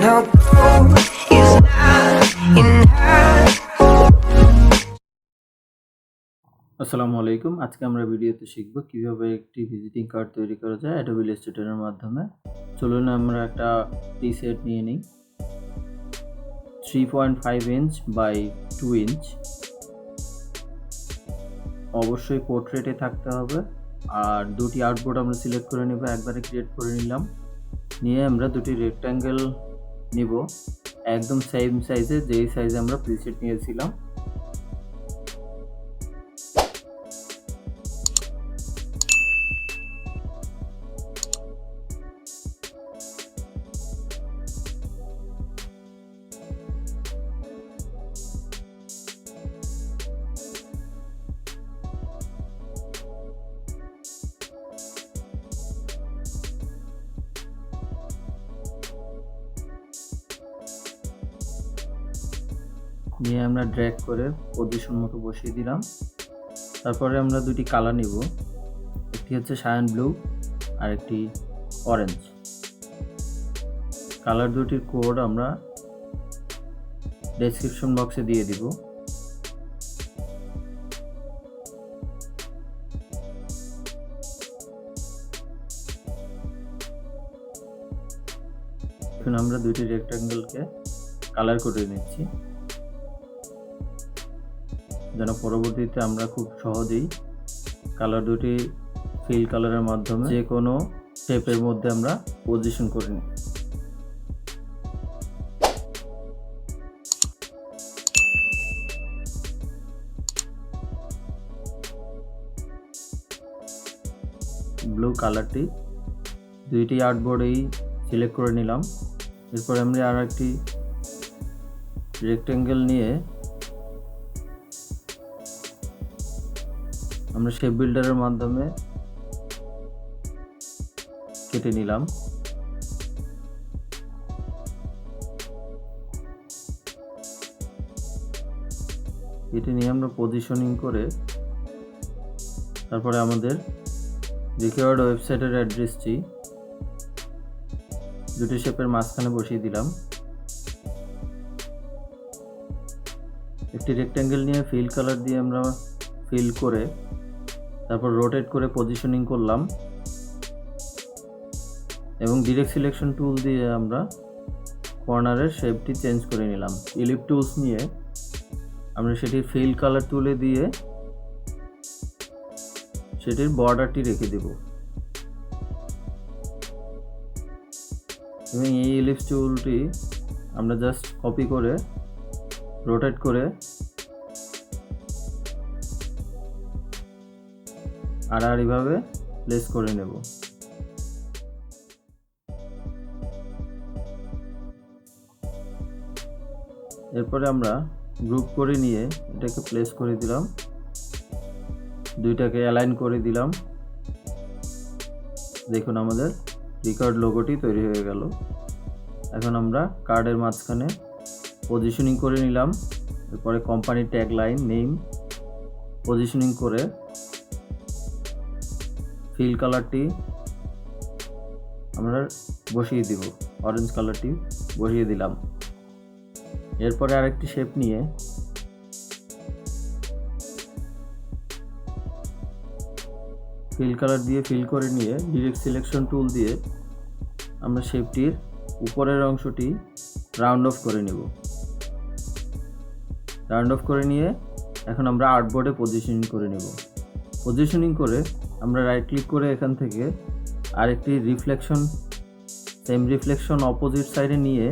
Now gold is not enough. আসসালামু আলাইকুম। আজকে আমরা ভিডিওতে শিখব কিভাবে একটি ভিজিটিং কার্ড তৈরি করা যায় adobe illustrator এর মাধ্যমে। চলুন আমরা একটা প্রিসেট নিয়ে নিই। 3.5 ইঞ্চ বাই 2 ইঞ্চ, অবশ্যই পোর্ট্রেটে থাকতে হবে। আর দুটি আউটবোর্ড আমরা সিলেক্ট করে নেব, একবারে ক্রিয়েট করে নিলাম। নিয়ে আমরা দুটি রেক্ট্যাঙ্গেল নিব, একদম সেম সাইজে, যেই সাইজে আমরা প্রিসেট নিয়েছিলাম। নিয়ে আমরা ড্র্যাগ করে পজিশন মতো বসিয়ে দিলাম। তারপরে আমরা দুটি কালার নিব, একটি হচ্ছে সায়ান ব্লু আর একটি অরেঞ্জ। কালার দুটির কোড আমরা ডেসক্রিপশন বক্সে দিয়ে দিব। এখন আমরা দুটি রেক্ট্যাঙ্গেলকে কালার করে নিচ্ছি, যেন পরবর্তীতে আমরা খুব সহজেই কালার দুটি ফিল কালারের মাধ্যমে যে কোনো শেপের মধ্যে আমরা পজিশন করে নিই। ব্লু কালারটি দুইটি আর্টবোর্ডেই সিলেক্ট করে নিলাম। এরপর আমরা আর একটি রেক্ট্যাঙ্গেল নিয়ে আমরা শেপ বিল্ডারের মাধ্যমে কেটে নিলাম। কেটে নিয়ে আমরা পজিশনিং করে তারপরে আমাদের রিকোয়ার্ড ওয়েবসাইটের অ্যাড্রেসটি দুটি শেপের মাঝখানে বসিয়ে দিলাম। একটি রেক্ট্যাঙ্গেল নিয়ে ফিল কালার দিয়ে আমরা ফিল করে তারপর রোটেট করে পজিশনিং করলাম এবং ডিরেক্ট সিলেকশন টুল দিয়ে আমরা কর্নারের শেপটি চেঞ্জ করে নিলাম। ইলিপ টুলস নিয়ে আমরা সেটির ফিল কালার তুলে দিয়ে সেটির বর্ডারটি রেখে দেব এবং এই ইলিপস টুলটি আমরা জাস্ট কপি করে রোটেট করে আড়াআড়িভাবে প্লেস করে নেব। এরপরে আমরা গ্রুপ করে নিয়ে এটাকে প্লেস করে দিলাম, দুইটাকে অ্যালাইন করে দিলাম। দেখুন আমাদের রিকর্ড লোগোটি তৈরি হয়ে গেল। এখন আমরা কার্ডের মাঝখানে পজিশনিং করে নিলাম। এরপরে কোম্পানির ট্যাগ লাইন নেম পজিশনিং করে ফিল কালারটি আমরা বসিয়ে দিব, অরেঞ্জ কালারটি বসিয়ে দিলাম। এরপরে আরেকটি শেপ নিয়ে ফিল কালার দিয়ে ফিল করে নিয়ে ডিরেক্ট সিলেকশন টুল দিয়ে আমরা শেপটির উপরের অংশটি রাউন্ড অফ করে নেব। রাউন্ড অফ করে নিয়ে এখন আমরা আর্টবোর্ডে পজিশনিং করে নেব। পজিশনিং করে আমরা রাইট ক্লিক করে এখান থেকে আরেকটি রিফ্লেকশন, সেম রিফ্লেকশন অপোজিট সাইডে নিয়ে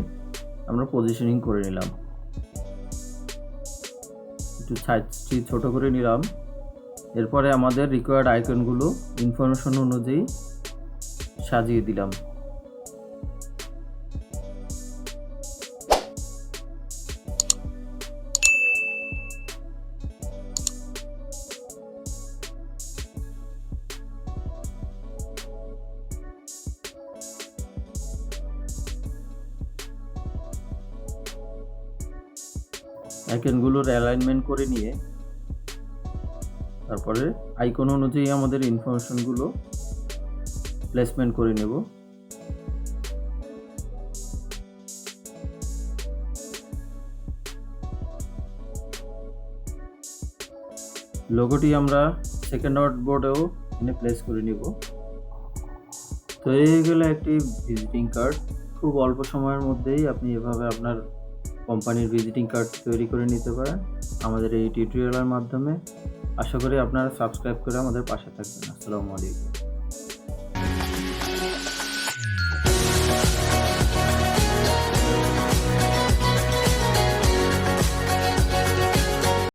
আমরা পজিশনিং করে নিলাম। একটু সাইজটি ছোট করে নিলাম। এরপরে আমাদের রিকোয়ার্ড আইকনগুলো ইনফরমেশন অনুযায়ী সাজিয়ে দিলাম। আইকনগুলোর অ্যালাইনমেন্ট করে নিয়ে তারপরে আইকন অনুযায়ী আমাদের ইনফরমেশনগুলো প্লেসমেন্ট করে নেব। লোগোটি আমরা সেকেন্ড আর্টবোর্ডেও এনে প্লেস করে নিব। তো এই গেল একটি ভিজিটিং কার্ড। খুব অল্প সময়ের মধ্যেই আপনি এভাবে আপনার কোম্পানির ভিজিটিং কার্ড তৈরি করে নিতে পারেন আমাদের এই টিউটোরিয়ালের মাধ্যমে। আশা করি আপনারা সাবস্ক্রাইব করে আমাদের পাশে থাকবেন। আসসালামু আলাইকুম।